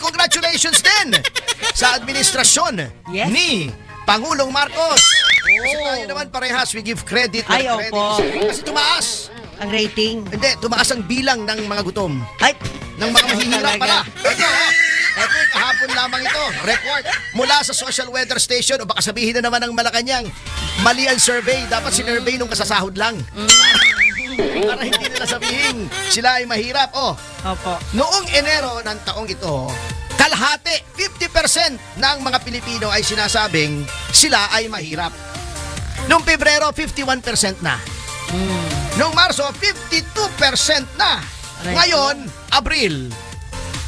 congratulations din sa administrasyon Yes. ni Pangulong Marcos. Kasi Oh. tayo naman parehas, we give credit. Ay, credit. opo. Kasi tumaas. Ang rating. Hindi, tumaas ang bilang ng mga gutom. Ay, Ng mga mahihirap pala. Ito yung kahapon lamang ito. Report mula sa Social Weather Station o baka sabihin na naman ng Malacanang, mali ang survey. Dapat sinurvey nung kasasahod lang. Para hindi nila sabihin sila ay mahirap. Oh, Opo. noong Enero ng taong ito, kalahati, 50% ng mga Pilipino ay sinasabing sila ay mahirap. Noong Pebrero, 51% na. Noong Marso, 52% na. Ngayon, Abril,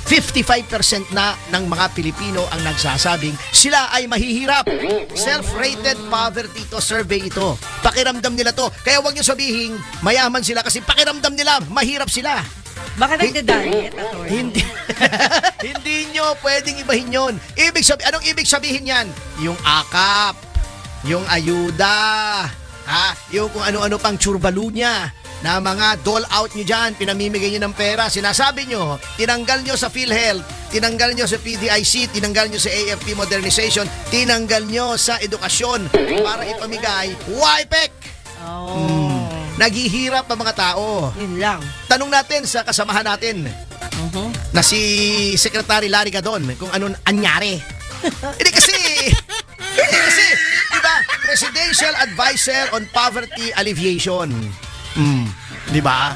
55% na ng mga Pilipino ang nagsasabing sila ay mahihirap. Self-rated poverty to, survey ito. Pakiramdam nila to. Kaya huwag niyo sabihin mayaman sila kasi pakiramdam nila mahirap sila. Baka nagda-diet, attorney. Hindi hindi nyo pwedeng ibahin yon. Anong ibig sabihin yan? Yung akap, yung ayuda, yung kung ano-ano pang tsurbalu niya, na mga dole out nyo dyan, pinamimigay nyo ng pera, sinasabi nyo, tinanggal nyo sa PhilHealth, tinanggal nyo sa PDIC, tinanggal nyo sa AFP modernization, tinanggal nyo sa edukasyon para ipamigay, WIPEC! Oh. Naghihirap ang mga tao. Yun lang. Tanong natin sa kasamahan natin na si Secretary Larry Gadon kung anong anyari. Hindi kasi, di ba, Presidential Advisor on Poverty Alleviation. Di ba?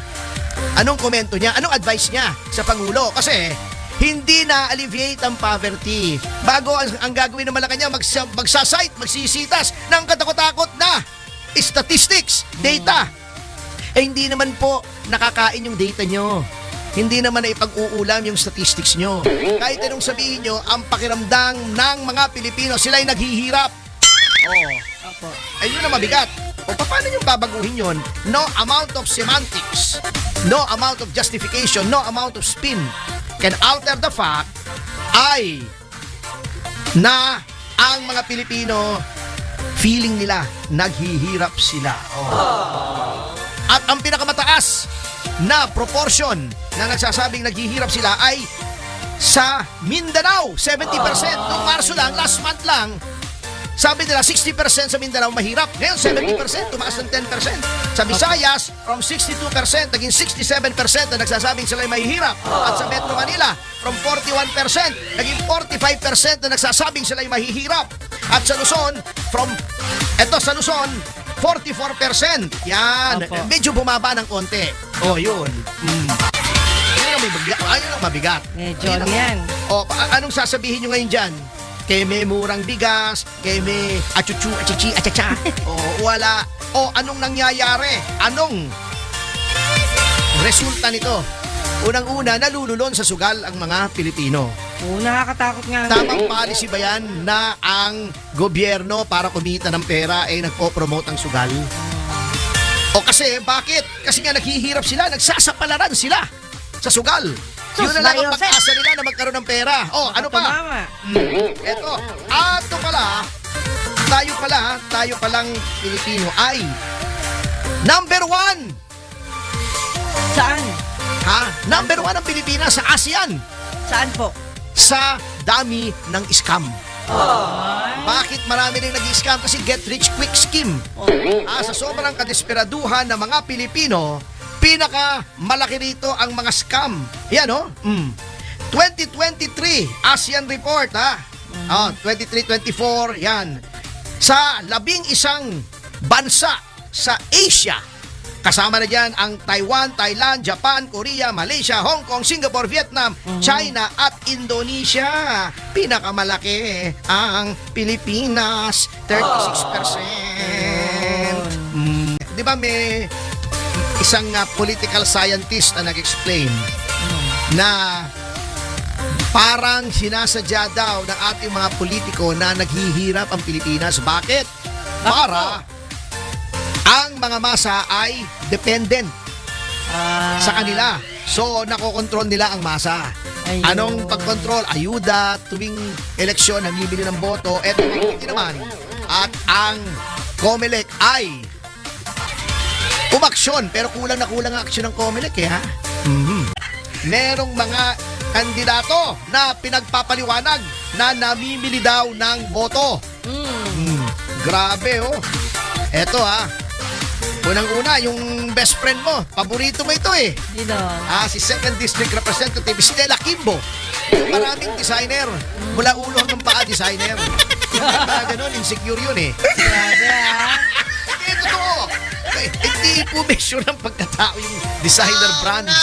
Anong komento niya? Anong advice niya sa Pangulo? Kasi hindi na-alleviate ang poverty. Bago ang gagawin ng Malacanang, magsasite, magsisitas ng katakot-takot na statistics, data. Eh hindi naman po nakakain yung data nyo. Hindi naman na ipag-uulam yung statistics nyo. Kahit anong sabihin nyo, ang pakiramdam ng mga Pilipino, sila'y naghihirap. Opo. Ayun na mabigat. O paano nyo babaguhin yun? No amount of semantics, no amount of justification, no amount of spin can alter the fact ay na ang mga Pilipino feeling nila naghihirap sila. At ang pinakamataas na proportion na nagsasabing naghihirap sila ay sa Mindanao, 70%. Noong Marso lang, last month lang, sabi nila 60% sa Mindanao mahirap. Ngayon 70%, tumaas ng 10%. Sa Visayas, from 62% naging 67% na nagsasabing sila ay mahihirap. At sa Metro Manila, from 41% naging 45% na nagsasabing sila ay mahihirap. At sa Luzon, sa Luzon, 44%. Yan. Opo. Medyo bumaba ng konti. Yun. Ayun ang mabigat. Medyo Ayun ang- yan. Anong sasabihin nyo ngayon dyan? Kaya may murang bigas, kaya may achuchu, achichi, achacha. Wala. Anong nangyayari? Anong resulta nito? Unang-una, nalululon sa sugal ang mga Pilipino. Nakakatakot nga. Tamang policy ba yan na ang gobyerno para kumita ng pera ay nagpo-promote ang sugal? Kasi, bakit? Kasi nga naghihirap sila, nagsasapalaran sila sa sugal. Yun na lang ang pag-asa nila na magkaroon ng pera. Ano pa? Tumama. Eto, tayo palang Pilipino ay number 1. Saan? Number 1 ang Pilipinas sa ASEAN Saan po? sa dami ng scam. Bakit marami rin nag-scam? Kasi get rich quick scheme. Sa sobrang kadesperaduhan ng mga Pilipino, pinaka malaki rito ang mga scam. Yan 2023 ASEAN report 23-24 yan. Sa 11 bansa sa Asia, kasama na dyan ang Taiwan, Thailand, Japan, Korea, Malaysia, Hong Kong, Singapore, Vietnam, China at Indonesia. Pinakamalaki ang Pilipinas, 36%. Di ba may isang political scientist na nag-explain na parang sinasadya daw ng ating mga politiko na naghihirap ang Pilipinas. Bakit? Para ang mga masa ay dependent sa kanila. So, nakokontrol nila ang masa. Ayun. Anong pagkontrol? Ayuda, tuwing eleksyon, namibili ng boto. Eto, hindi naman. At ang COMELEC ay umaksyon, pero kulang na kulang ang aksyon ng COMELEC, ha? Merong mga kandidato na pinagpapaliwanag na namimili daw ng boto. Grabe, oh. Eto, unang-una, yung best friend mo, paborito mo ito eh. Dino. Si 2nd District Representative Stella Kimbo. Maraming designer. Mula ulo hanggang paa designer. Ganun, insecure yun eh. Grabe Hindi, totoo. Hindi po measure ng pagkatao yung designer brands.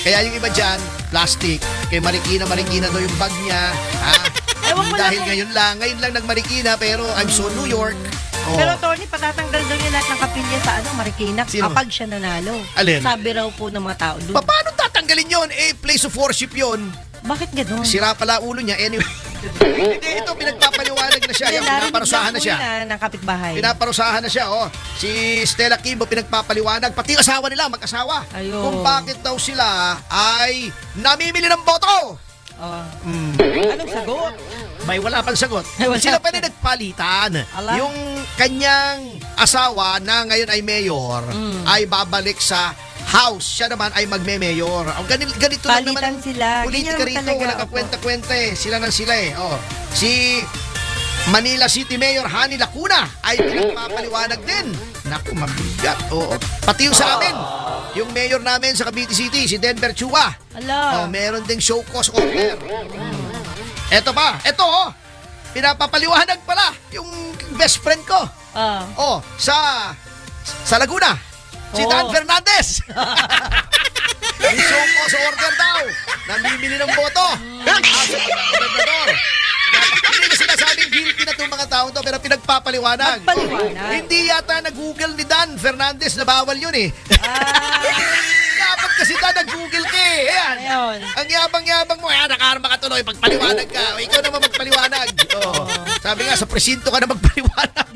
Kaya yung iba dyan, plastic. Kay Marikina daw yung bag niya. Ewan ko lang Dahil kung- ngayon lang nag-Marikina, pero I'm so New York. Oh. Pero Tony, patatanggal daw niya lahat ng kapilya sa Marikina Sino? kapag siya nanalo. Alin? Sabi raw po ng mga tao doon. Paano tatanggalin yon? Place of worship yon. Bakit gano'n? Sira pala ulo niya. Anyway. Hindi, ito, pinagpapaliwanag na siya. Yan, pinaparusahan na siya. ng kapitbahay. Pinaparusahan na siya, oh. Si Stella Kimbo pinagpapaliwanag, pati yung asawa nila, mag-asawa. Ayun. Kung bakit daw sila ay namimili ng boto. Anong sagot? May wala pang sagot. Wala. Sila pa rin nagpalitan. Ala. Yung kanyang asawa na ngayon ay mayor ay babalik sa house. Siya naman ay magme-mayor. Ganito lang Palitan naman. sila. Politika Ganyan rito, talaga, walang opo. kakwenta-kwenta eh. Sila nang sila eh. Oh. Si Manila City Mayor Hani Lacuna ay pinagpapaliwanag din. Naku, mabigat. Oo. Pati yung sa amin. Yung mayor namin sa Cavite City, si Denver Chua. Ala. Meron ding show cause order. Eto pa. Eto, oh. Pinapapaliwanag pala yung best friend ko. Oh, sa Laguna. Si Oo. Dan Fernandez. May show cause order daw. Namimili ng boto. Sa gobernador. Hindi na sinasabing guilty na itong mga tao to, pero pinagpapaliwanag. Magpaliwanag. Hindi yata nag-google ni Dan Fernandez na bawal yun eh. Dapat kasi nag-google ka eh. Ayan. Ayun. Ang yabang-yabang mo, nakarma ka tuloy, pagpaliwanag ka. O, ikaw naman magpaliwanag. Oh. Sabi nga, sa presinto ka na magpaliwanag.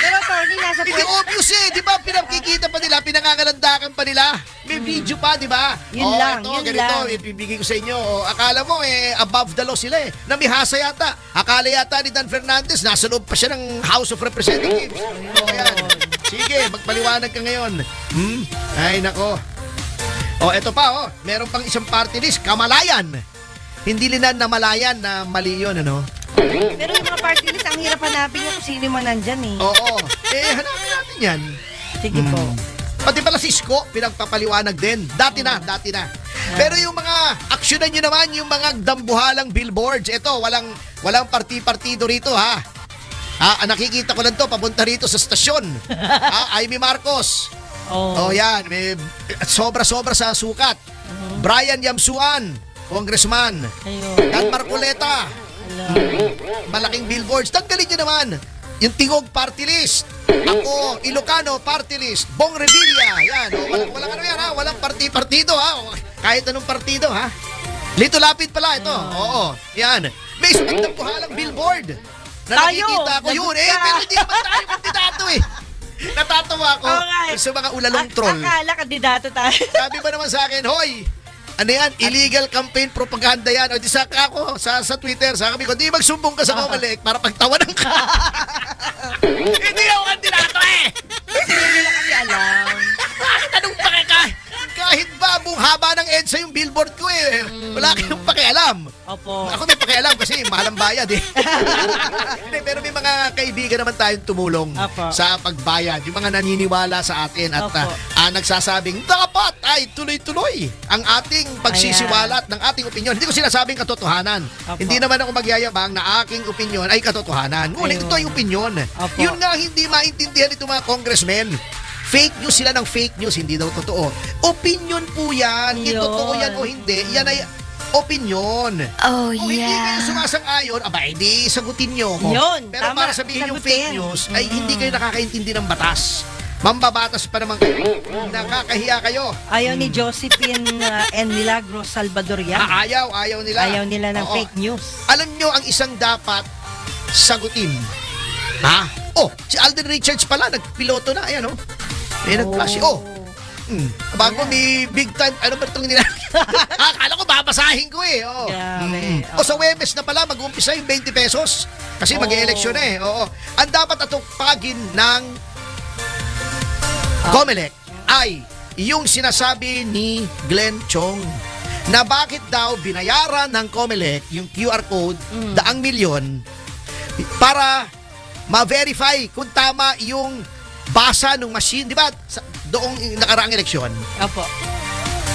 Pero Tony, nasa Hindi obvious eh, di ba? Pinakikita pa nila, pinangangalandakan pa nila. May video pa, di ba? Yun lang, ito, yun ganito, lang. ibibigay ko sa inyo. Akala mo, above the law sila eh. Namihasa yata. Akala yata ni Dan Fernandez, nasa loob pa siya ng House of Representatives. Yan. Sige, magpaliwanag ka ngayon. Ay, nako. Eto pa, meron pang isang party list, Kamalayan. Hindi nila namalayan na mali yun, ano? Pero yung mga party list, ang hirap hanapin kung sino man nandyan eh. Oo. Hanapin natin yan. Sige po. Pati pala si Isko, pinagpapaliwanag din. Dati na. Pero yung mga, aksyonan nyo naman yung mga dambuhalang billboards. Ito, walang parti-partido rito, ha? Nakikita ko lang to, papunta rito sa stasyon. Amy Marcos. Yan. May sobra-sobra sa sukat. Brian Yamsuan, congressman. Ayun. Dan Marcoleta. Malaking billboards. Tanggalin nyo naman. Yung Tingog party list. Ako, Ilocano party list. Bong Revilla. Yan. Walang ano yan, ha? Walang partido, ha? Kahit anong partido, ha? Lito Lapid pala ito. Oo. Yan. May isang dambuhalang billboard. Na Tayo! nakikita ko yun. Pero hindi naman tayo kandidato eh. Natatawa ako sa mga ulalong troll. Akala kandidato tayo. Sabi ba naman sa akin, hoy, ano yan, illegal campaign propaganda yan. O di saka ako sa Twitter, sabi ko, di magsumbong ka sa Comelec para pagtawanan ka. Hindi ako kandidato eh. Hindi nila kasi alam. Bakit anong pake kahit ba buong haba ng EDSA yung billboard ko eh. Wala kayong pakialam. Opo. Ako may pakialam kasi mahal ang bayad eh. Hindi, pero may mga kaibigan naman tayong tumulong Opo. sa pagbayad. Yung mga naniniwala sa atin at Opo. nagsasabing dapat ay tuloy-tuloy ang ating pagsisiwalat ng ating opinyon. Hindi ko sinasabing katotohanan. Opo. Hindi naman ako magyayabang na aking opinyon ay katotohanan. Ngunit Ayun. ito ay opinyon. Opo. Yun nga hindi maintindihan itong mga congressmen. Fake news sila ng fake news, hindi daw totoo. Opinion po yan. Hindi Yun. totoo yan o hindi. Yan ay opinion. Oh, Kung hindi kayo yeah. sumasang-ayon, edi sagutin nyo. Yun, Pero tama. para sabihin yung Sagutin. fake news, ay hindi kayo nakakaintindi ng batas. Mambabatas pa naman kayo. Nakakahiya kayo. Ayaw ni Josephine and Milagros Salvadorian. Ayaw nila. Ayaw nila ng Oo. fake news. Alam nyo, ang isang dapat sagutin. Ha? Si Alden Richards pala, nagpiloto na. Ayan, May nag-flash. Bago may big time, ano ba itong nila? Akala ko babasahin ko eh. Grabe. Sa Webes na pala, mag-umpisa yung 20 pesos. Kasi mag-e-eleksyon na eh. Ang dapat atupagin ng Comelec ay yung sinasabi ni Glenn Chong na bakit daw binayaran ng COMELEC yung QR code, 200,000,000, para ma-verify kung tama yung basa ng machine, di ba? Doong nakaraang eleksyon. Opo.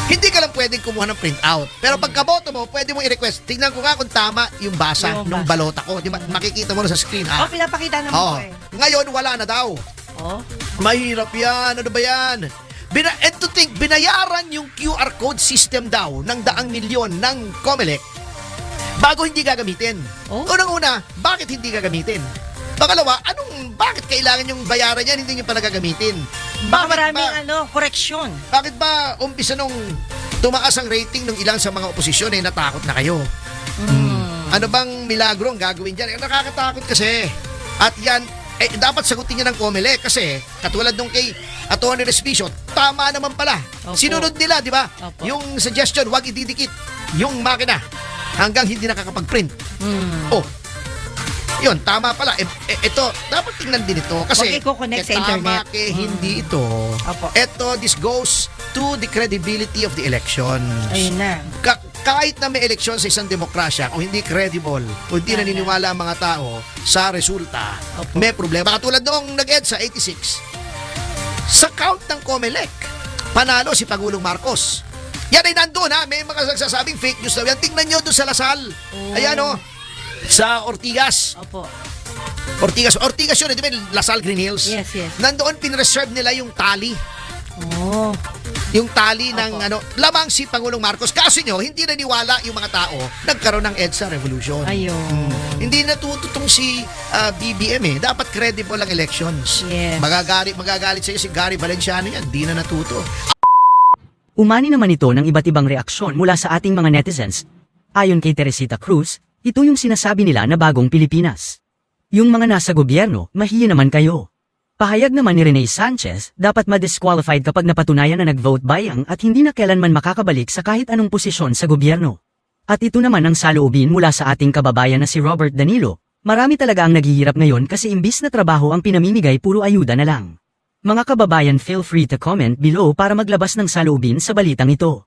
Hindi ka lang pwedeng kumuha ng printout. Pero pagkaboto mo, pwede mo i-request. Tingnan ko nga kung tama yung basa Yung ng basa. balota ko. Di ba? Makikita mo na sa screen, ha? Pinapakita naman Oo. ko eh. Ngayon, wala na daw. Oh. Mahirap yan. Ano ba yan? And to think, binayaran yung QR code system daw ng 200,000,000 ng COMELEC bago hindi gagamitin. Oh? Unang-una, bakit hindi gagamitin? Pangalawa, bakit kailangan yung bayaran yan, hindi nyo pa nagagamitin? Baka Bakit maraming ba- koreksyon. Bakit ba umpisa nung tumaas ang rating ng ilang sa mga oposisyon natakot na kayo? Ano bang milagro ang gagawin dyan? Nakakatakot kasi. At yan, dapat sagutin niya ng COMELEC kasi katulad nung kay Atty. Respicio, tama naman pala. Opo. Sinunod nila, di ba? Opo. Yung suggestion, wag ididikit yung makina hanggang hindi nakakapag-print. Oh, yun, tama pala. Ito, dapat tingnan din ito. Kasi, Huwag i-connect sa tama internet. hindi ito. Opo. Ito, this goes to the credibility of the elections. Ayun na. Kahit na may eleksyon sa isang demokrasya, kung hindi credible, kung hindi naniniwala ang mga tao sa resulta, Opo. may problema. Katulad noong nag-EDSA 86, sa count ng COMELEC, panalo si Pangulong Marcos. Yan ay nandun, ha. May mga nagsasabing fake news daw yan. Tingnan nyo doon sa Lasal. Ayan, sa Ortigas. Opo. Ortigas yun, di ba? Lasal Green Hills. Yes, yes. Nandoon pinreserve nila yung tali. Oh. Yung tali ng Opo. lamang si Pangulong Marcos. Kasi nyo, hindi naniwala yung mga tao, nagkaroon ng EDSA revolution. Ayun. Hindi natututong si BBM eh. Dapat credible ang elections. Yes. Magagalit sa'yo si Gary Valenciano yan. Di na natuto. Umani naman ito ng iba't ibang reaksyon mula sa ating mga netizens. Ayon kay Teresita Cruz, ito yung sinasabi nila na bagong Pilipinas. Yung mga nasa gobyerno, mahiya naman kayo. Pahayag naman ni Rene Sanchez, dapat ma-disqualified kapag napatunayan na nag-vote buying at hindi na kailanman makakabalik sa kahit anong posisyon sa gobyerno. At ito naman ang saloobin mula sa ating kababayan na si Robert Danilo. Marami talaga ang naghihirap ngayon kasi imbis na trabaho ang pinamimigay puro ayuda na lang. Mga kababayan, feel free to comment below para maglabas ng saloobin sa balitang ito.